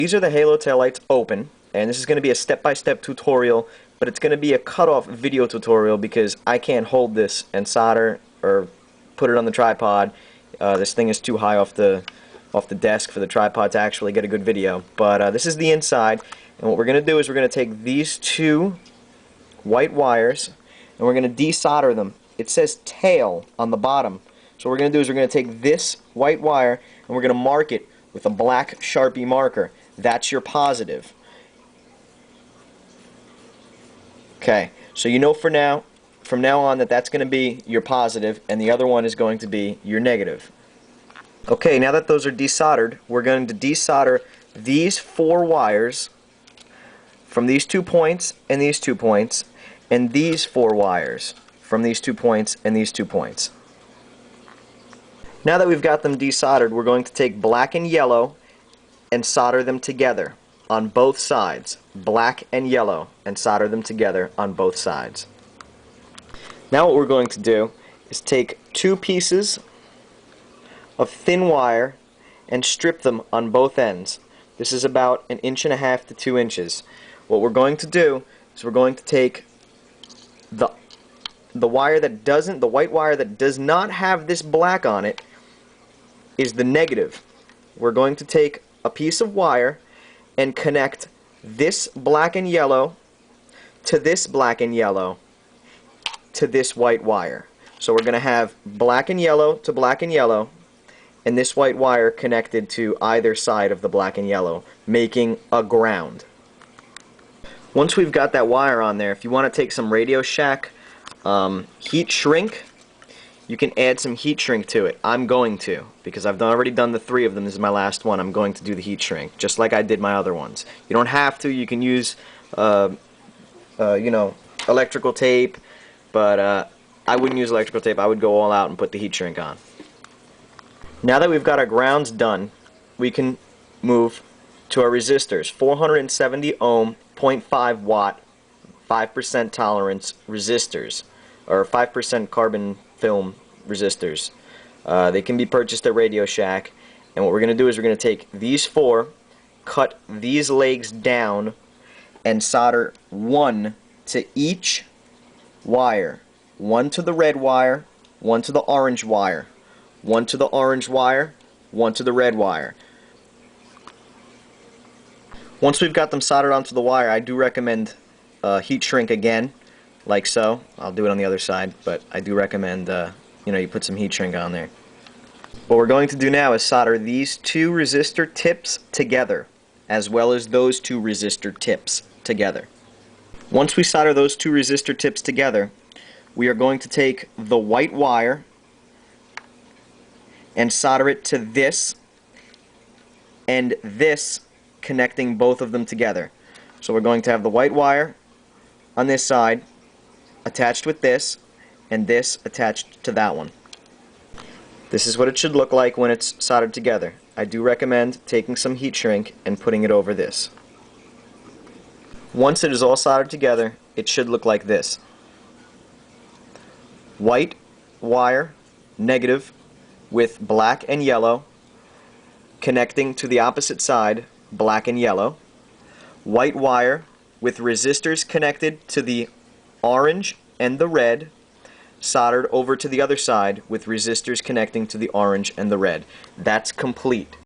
These are the halo taillights open, and this is going to be a step-by-step tutorial, but it's going to be a cut-off video tutorial because I can't hold this and solder or put it on the tripod. This thing is too high off the desk for the tripod to actually get a good video. But this is the inside, and what we're going to do is we're going to take these two white wires and we're going to desolder them. It says tail on the bottom. So what we're going to do is we're going to take this white wire and we're going to mark it with a black Sharpie marker. That's your positive. Okay, so you know from now on that that's going to be your positive and the other one is going to be your negative. Okay, now that those are desoldered, we're going to desolder these four wires from these 2 points and these 2 points, and these four wires from these 2 points and these 2 points. Now that we've got them desoldered, we're going to take black and yellow and solder them together on both sides. Black and yellow, and solder them together on both sides. Now what we're going to do is take 2 pieces of thin wire and strip them on both ends. This is about 1.5 inches to 2 inches. What we're going to do is we're going to take the white wire that does not have this black on it is the negative. We're going to take a piece of wire and connect this black and yellow to this black and yellow to this white wire. So we're going to have black and yellow to black and yellow, and this white wire connected to either side of the black and yellow, making a ground. Once we've got that wire on there, if you want to take some Radio Shack heat shrink, you can add some heat shrink to it. I'm going to, because I've already done the 3 of them. This is my last one. I'm going to do the heat shrink, just like I did my other ones. You don't have to. You can use, electrical tape, but I wouldn't use electrical tape. I would go all out and put the heat shrink on. Now that we've got our grounds done, we can move to our resistors. 470 ohm, 0.5 watt, 5% tolerance resistors, or 5% carbon film resistors. They can be purchased at Radio Shack, and what we're going to do is we're going to take these 4, cut these legs down, and solder 1 to each wire. 1 to the red wire, 1 to the orange wire, 1 to the orange wire, 1 to the red wire. Once we've got them soldered onto the wire, I do recommend heat shrink again, like so. I'll do it on the other side, but I do recommend you put some heat shrink on there. What we're going to do now is solder these 2 resistor tips together, as well as those 2 resistor tips together. Once we solder those 2 resistor tips together, we are going to take the white wire and solder it to this and this, connecting both of them together. So we're going to have the white wire on this side attached with this, and this attached to that one. This is what it should look like when it's soldered together. I do recommend taking some heat shrink and putting it over this. Once it is all soldered together, it should look like this. White wire, negative, with black and yellow, connecting to the opposite side, black and yellow. White wire with resistors connected to the orange and the red, soldered over to the other side with resistors connecting to the orange and the red. That's complete.